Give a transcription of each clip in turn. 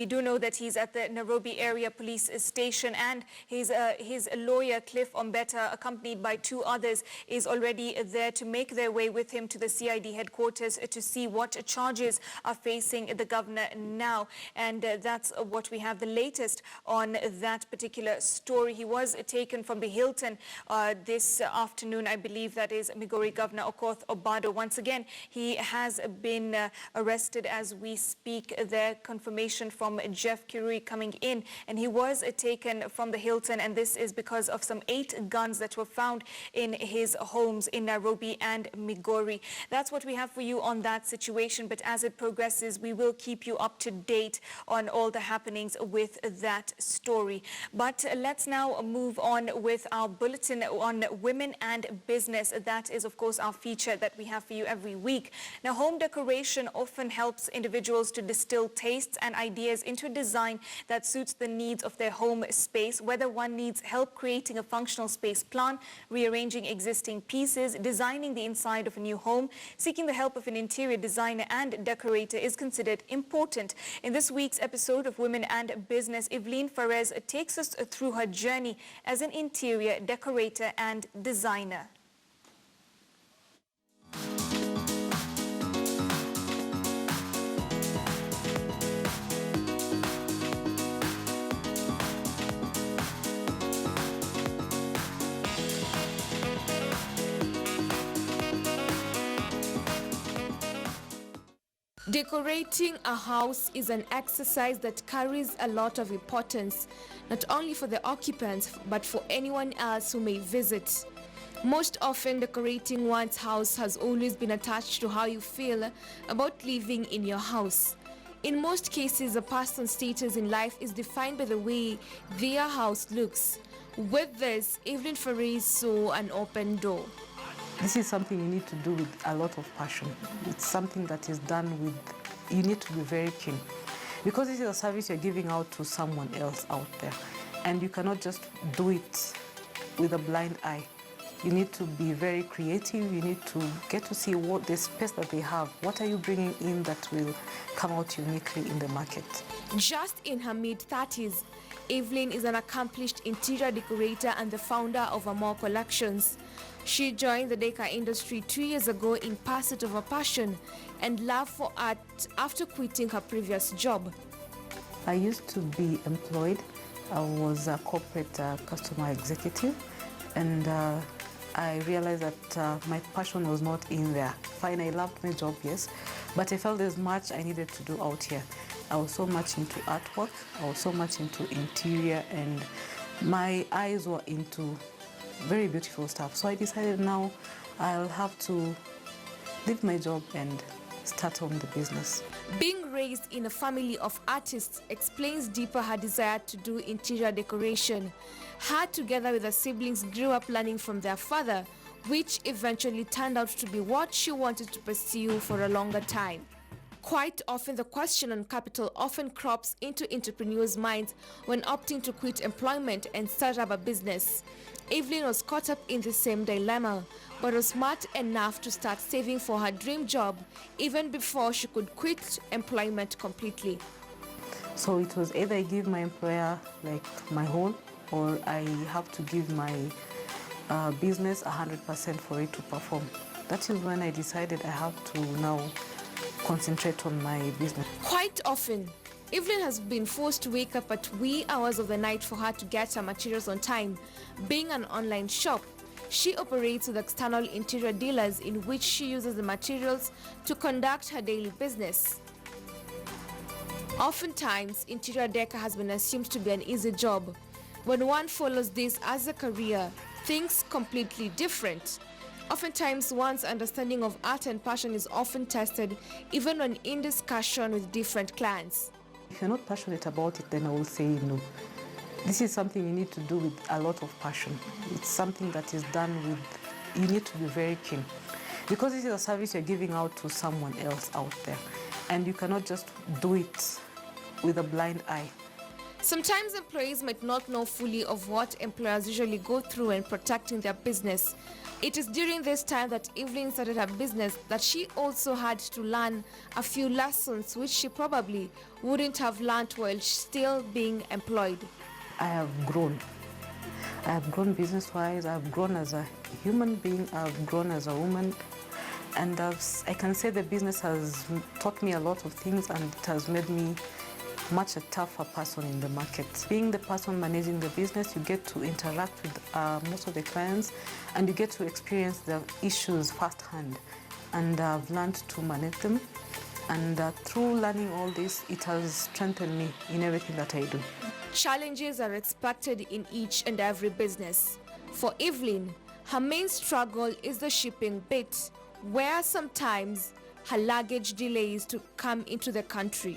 We do know that he's at the Nairobi area police station, and his lawyer, Cliff Ombeta, accompanied by two others, is already there to make their way with him to the CID headquarters to see what charges are facing the governor now. And that's what we have, the latest on that particular story. He was taken from the Hilton this afternoon. I believe that is Migori Governor Okoth Obado. Once again, he has been arrested as we speak. There, confirmation from Jeff Kirui coming in, and he was taken from the Hilton, and this is because of some 8 guns that were found in his homes in Nairobi and Migori. That's what we have for you on that situation, but as it progresses, we will keep you up to date on all the happenings with that story. But let's now move on with our bulletin on women and business. That is, of course, our feature that we have for you every week. Now, home decoration often helps individuals to distill tastes and ideas into a design that suits the needs of their home space, whether one needs help creating a functional space plan, rearranging existing pieces, designing the inside of a new home. Seeking the help of an interior designer and decorator is considered important. In this week's episode of Women and Business, Evelyn Perez takes us through her journey as an interior decorator and designer. Decorating a house is an exercise that carries a lot of importance, not only for the occupants, but for anyone else who may visit. Most often, decorating one's house has always been attached to how you feel about living in your house. In most cases, a person's status in life is defined by the way their house looks. With this, Evelyn Faris saw an open door. This is something you need to do with a lot of passion. It's something that is done with, you need to be very keen. Because this is a service you're giving out to someone else out there. And you cannot just do it with a blind eye. You need to be very creative. You need to get to see what the space that they have. What are you bringing in that will come out uniquely in the market? Just in her mid-30s, Evelyn is an accomplished interior decorator and the founder of Amor Collections. She joined the decor industry 2 years ago in pursuit of a passion and love for art after quitting her previous job. I used to be employed. I was a corporate customer executive, and I realized that my passion was not in there. Fine, I loved my job, yes, but I felt there's much I needed to do out here. I was so much into artwork, I was so much into interior, and my eyes were into very beautiful stuff. So I decided now I'll have to leave my job and start on the business. Being raised in a family of artists explains deeper her desire to do interior decoration. Her, together with her siblings, grew up learning from their father, which eventually turned out to be what she wanted to pursue for a longer time. Quite often, the question on capital often crops into entrepreneurs' minds when opting to quit employment and start up a business. Evelyn was caught up in the same dilemma, but was smart enough to start saving for her dream job even before she could quit employment completely. So it was either I give my employer like my whole, or I have to give my business 100% for it to perform. That is when I decided I have to now concentrate on my business. Quite often, Evelyn has been forced to wake up at wee hours of the night for her to get her materials on time. Being an online shop, she operates with external interior dealers in which she uses the materials to conduct her daily business. Oftentimes, interior decor has been assumed to be an easy job. When one follows this as a career, things completely different. Oftentimes, one's understanding of art and passion is often tested, even when in discussion with different clients. If you're not passionate about it, then I will say no. This is something you need to do with a lot of passion. It's something that is done with, you need to be very keen. Because this is a service you're giving out to someone else out there. And you cannot just do it with a blind eye. Sometimes employees might not know fully of what employers usually go through in protecting their business. It is during this time that Evelyn started her business that she also had to learn a few lessons which she probably wouldn't have learned while still being employed. I have grown. I have grown business-wise, I have grown as a human being, I have grown as a woman, and I can say the business has taught me a lot of things, and it has made me much a tougher person in the market. Being the person managing the business, you get to interact with most of the clients, and you get to experience the issues firsthand, and I've learned to manage them. And through learning all this, it has strengthened me in everything that I do. Challenges are expected in each and every business. For Evelyn, her main struggle is the shipping bit, where sometimes her luggage delays to come into the country.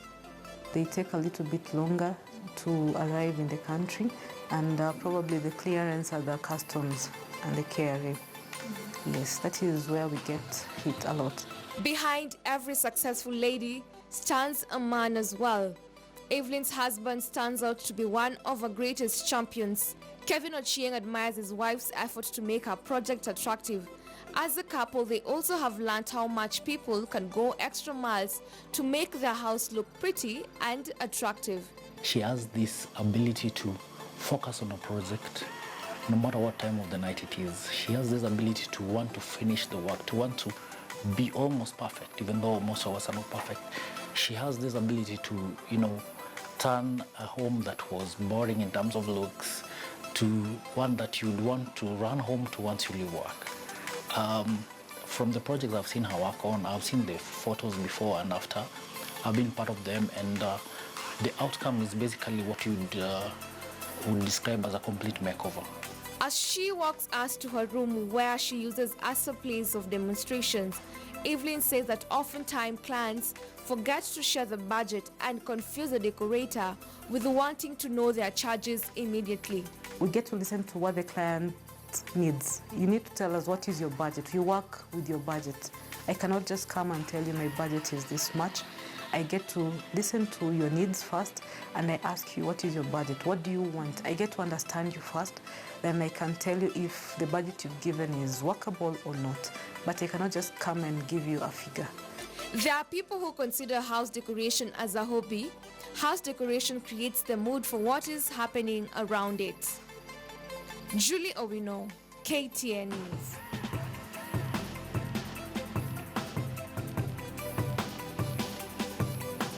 They take a little bit longer to arrive in the country, and probably the clearance at the customs and the KRA. Yes, that is where we get hit a lot. Behind every successful lady stands a man as well. Evelyn's husband stands out to be one of her greatest champions. Kevin Ochieng admires his wife's effort to make her project attractive. As a couple, they also have learned how much people can go extra miles to make their house look pretty and attractive. She has this ability to focus on a project, no matter what time of the night it is. She has this ability to want to finish the work, to want to be almost perfect, even though most of us are not perfect. She has this ability to, turn a home that was boring in terms of looks to one that you'd want to run home to once you leave work. From the projects I've seen her work on, I've seen the photos before and after. I've been part of them, and the outcome is basically what would describe as a complete makeover. As she walks us to her room where she uses as a place of demonstrations, Evelyn says that oftentimes clients forget to share the budget and confuse the decorator with wanting to know their charges immediately. We get to listen to what the client needs. You need to tell us what is your budget. You work with your budget. I cannot just come and tell you my budget is this much. I get to listen to your needs first, and I ask you, what is your budget? What do you want? I get to understand you first, then I can tell you if the budget you've given is workable or not. But I cannot just come and give you a figure. There are people who consider house decoration as a hobby. House decoration creates the mood for what is happening around it. Julie Owino, KTN News.